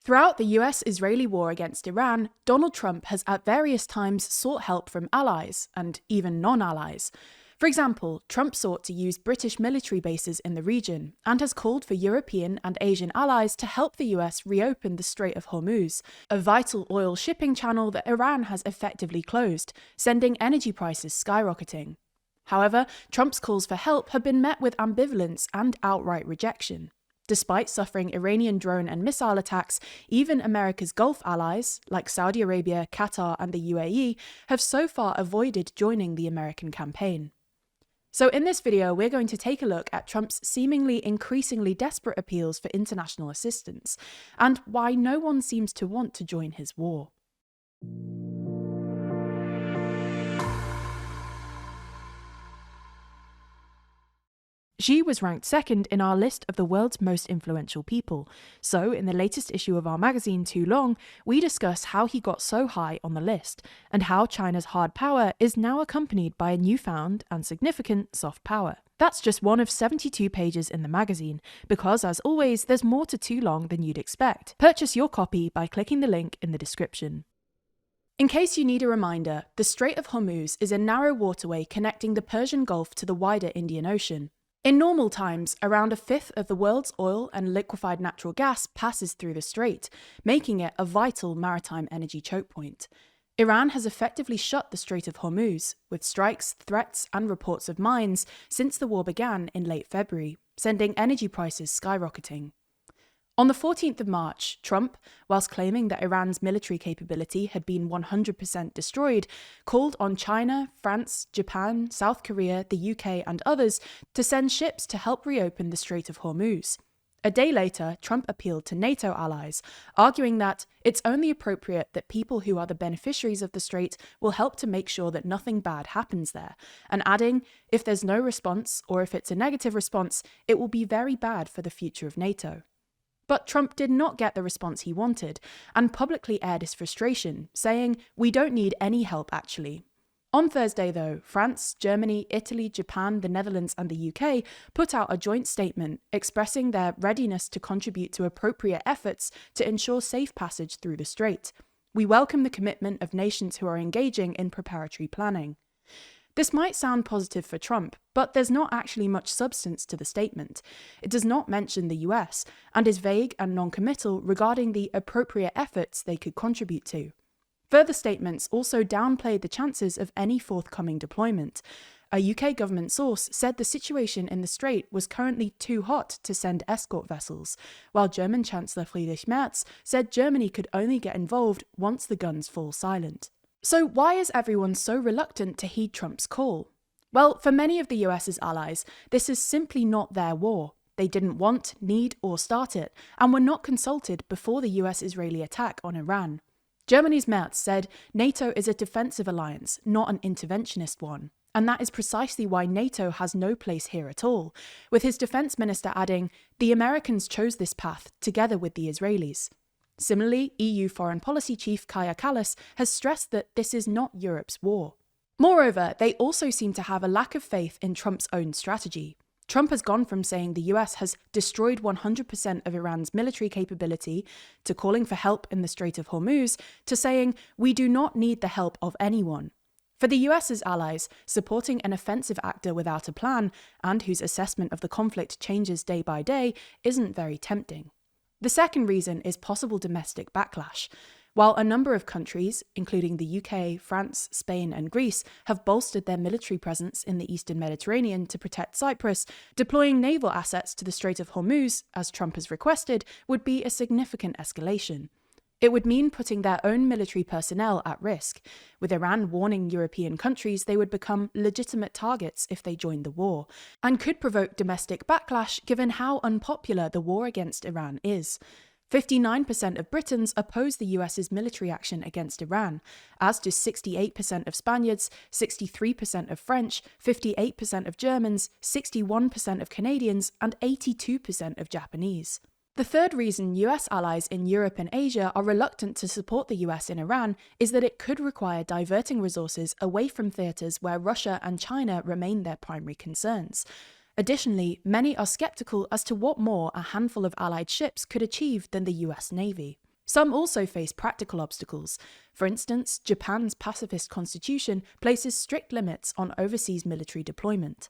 Throughout the US-Israeli war against Iran, Donald Trump has at various times sought help from allies, and even non-allies. For example, Trump sought to use British military bases in the region, and has called for European and Asian allies to help the US reopen the Strait of Hormuz, a vital oil shipping channel that Iran has effectively closed, sending energy prices skyrocketing. However, Trump's calls for help have been met with ambivalence and outright rejection. Despite suffering Iranian drone and missile attacks, even America's Gulf allies, like Saudi Arabia, Qatar, and the UAE, have so far avoided joining the American campaign. So in this video, we're going to take a look at Trump's seemingly increasingly desperate appeals for international assistance, and why no one seems to want to join his war. Xi was ranked second in our list of the world's most influential people, so in the latest issue of our magazine, Too Long, we discuss how he got so high on the list, and how China's hard power is now accompanied by a newfound and significant soft power. That's just one of 72 pages in the magazine, because as always, there's more to Too Long than you'd expect. Purchase your copy by clicking the link in the description. In case you need a reminder, the Strait of Hormuz is a narrow waterway connecting the Persian Gulf to the wider Indian Ocean. In normal times, around a fifth of the world's oil and liquefied natural gas passes through the strait, making it a vital maritime energy choke point. Iran has effectively shut the Strait of Hormuz, with strikes, threats, and reports of mines since the war began in late February, sending energy prices skyrocketing. On the 14th of March, Trump, whilst claiming that Iran's military capability had been 100% destroyed, called on China, France, Japan, South Korea, the UK, and others to send ships to help reopen the Strait of Hormuz. A day later, Trump appealed to NATO allies, arguing that it's only appropriate that people who are the beneficiaries of the strait will help to make sure that nothing bad happens there, and adding, if there's no response, or if it's a negative response, it will be very bad for the future of NATO. But Trump did not get the response he wanted, and publicly aired his frustration, saying, "We don't need any help, actually." On Thursday, though, France, Germany, Italy, Japan, the Netherlands, and the UK put out a joint statement expressing their readiness to contribute to appropriate efforts to ensure safe passage through the strait. "We welcome the commitment of nations who are engaging in preparatory planning." This might sound positive for Trump, but there's not actually much substance to the statement. It does not mention the US, and is vague and non-committal regarding the appropriate efforts they could contribute to. Further statements also downplayed the chances of any forthcoming deployment. A UK government source said the situation in the strait was currently too hot to send escort vessels, while German Chancellor Friedrich Merz said Germany could only get involved once the guns fall silent. So why is everyone so reluctant to heed Trump's call? Well, for many of the US's allies, this is simply not their war. They didn't want, need, or start it, and were not consulted before the US-Israeli attack on Iran. Germany's Merz said NATO is a defensive alliance, not an interventionist one, and that is precisely why NATO has no place here at all, with his defense minister adding, "The Americans chose this path, together with the Israelis." Similarly, EU Foreign Policy Chief Kaja Kallas has stressed that this is not Europe's war. Moreover, they also seem to have a lack of faith in Trump's own strategy. Trump has gone from saying the US has destroyed 100% of Iran's military capability, to calling for help in the Strait of Hormuz, to saying, "We do not need the help of anyone." For the US's allies, supporting an offensive actor without a plan, and whose assessment of the conflict changes day by day, isn't very tempting. The second reason is possible domestic backlash. While a number of countries, including the UK, France, Spain, and Greece, have bolstered their military presence in the Eastern Mediterranean to protect Cyprus, deploying naval assets to the Strait of Hormuz, as Trump has requested, would be a significant escalation. It would mean putting their own military personnel at risk, with Iran warning European countries they would become legitimate targets if they joined the war, and could provoke domestic backlash given how unpopular the war against Iran is. 59% of Britons oppose the US's military action against Iran, as do 68% of Spaniards, 63% of French, 58% of Germans, 61% of Canadians, and 82% of Japanese. The third reason US allies in Europe and Asia are reluctant to support the US in Iran is that it could require diverting resources away from theatres where Russia and China remain their primary concerns. Additionally, many are skeptical as to what more a handful of allied ships could achieve than the US Navy. Some also face practical obstacles. For instance, Japan's pacifist constitution places strict limits on overseas military deployment.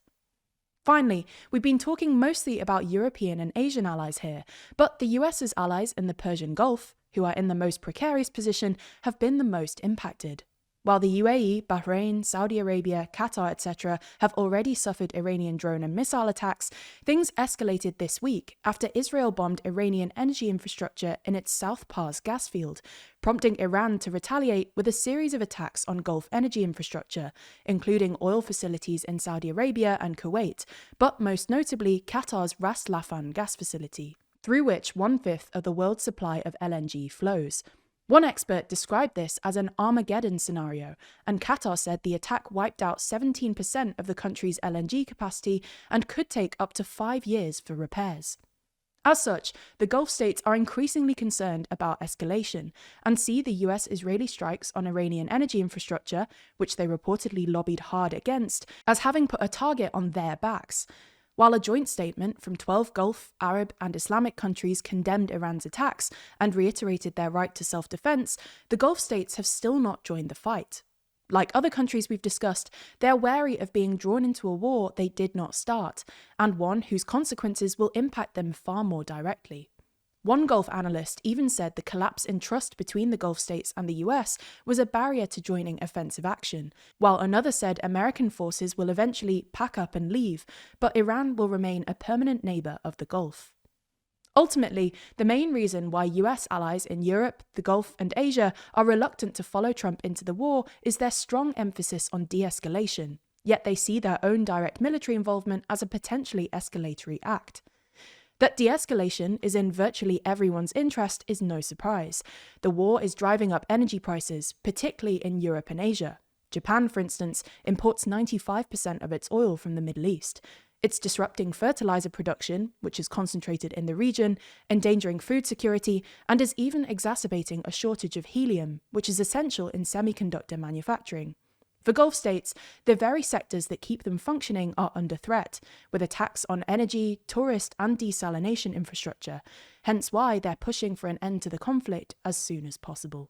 Finally, we've been talking mostly about European and Asian allies here, but the US's allies in the Persian Gulf, who are in the most precarious position, have been the most impacted. While the UAE, Bahrain, Saudi Arabia, Qatar, etc. have already suffered Iranian drone and missile attacks, things escalated this week after Israel bombed Iranian energy infrastructure in its South Pars gas field, prompting Iran to retaliate with a series of attacks on Gulf energy infrastructure, including oil facilities in Saudi Arabia and Kuwait, but most notably Qatar's Ras Laffan gas facility, through which 1/5 of the world's supply of LNG flows. One expert described this as an Armageddon scenario, and Qatar said the attack wiped out 17% of the country's LNG capacity and could take up to 5 years for repairs. As such, the Gulf states are increasingly concerned about escalation and see the US-Israeli strikes on Iranian energy infrastructure, which they reportedly lobbied hard against, as having put a target on their backs. While a joint statement from 12 Gulf, Arab, and Islamic countries condemned Iran's attacks and reiterated their right to self-defense, the Gulf states have still not joined the fight. Like other countries we've discussed, they're wary of being drawn into a war they did not start, and one whose consequences will impact them far more directly. One Gulf analyst even said the collapse in trust between the Gulf states and the US was a barrier to joining offensive action, while another said American forces will eventually pack up and leave, but Iran will remain a permanent neighbour of the Gulf. Ultimately, the main reason why US allies in Europe, the Gulf, and Asia are reluctant to follow Trump into the war is their strong emphasis on de-escalation, yet they see their own direct military involvement as a potentially escalatory act. That de-escalation is in virtually everyone's interest is no surprise. The war is driving up energy prices, particularly in Europe and Asia. Japan, for instance, imports 95% of its oil from the Middle East. It's disrupting fertilizer production, which is concentrated in the region, endangering food security, and is even exacerbating a shortage of helium, which is essential in semiconductor manufacturing. For Gulf states, the very sectors that keep them functioning are under threat, with attacks on energy, tourist, and desalination infrastructure, hence why they're pushing for an end to the conflict as soon as possible.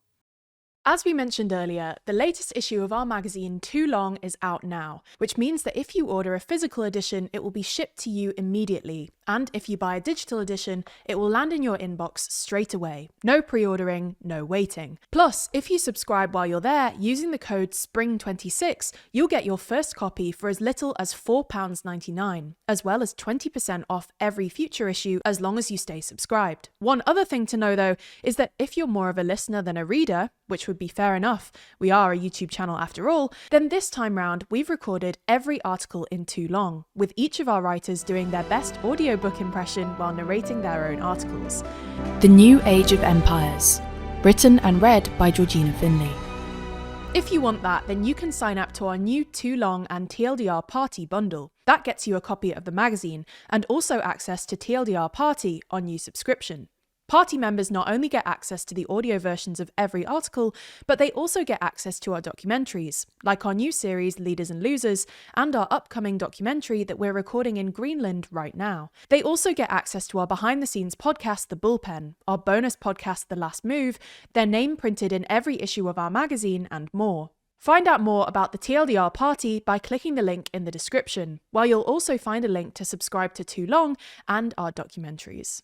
As we mentioned earlier, the latest issue of our magazine, Too Long, is out now, which means that if you order a physical edition, it will be shipped to you immediately, and if you buy a digital edition, it will land in your inbox straight away. No pre-ordering, no waiting. Plus, if you subscribe while you're there, using the code SPRING26, you'll get your first copy for as little as £4.99, as well as 20% off every future issue as long as you stay subscribed. One other thing to know though, is that if you're more of a listener than a reader, which would be fair enough, we are a YouTube channel after all, then this time round we've recorded every article in Too Long, with each of our writers doing their best audiobook impression while narrating their own articles. The New Age of Empires, written and read by Georgina Finley. If you want that, then you can sign up to our new Too Long and TLDR Party bundle. That gets you a copy of the magazine, and also access to TLDR Party on new subscription. Party members not only get access to the audio versions of every article, but they also get access to our documentaries, like our new series Leaders and Losers, and our upcoming documentary that we're recording in Greenland right now. They also get access to our behind-the-scenes podcast, The Bullpen, our bonus podcast, The Last Move, their name printed in every issue of our magazine, and more. Find out more about the TLDR Party by clicking the link in the description, while you'll also find a link to subscribe to Too Long and our documentaries.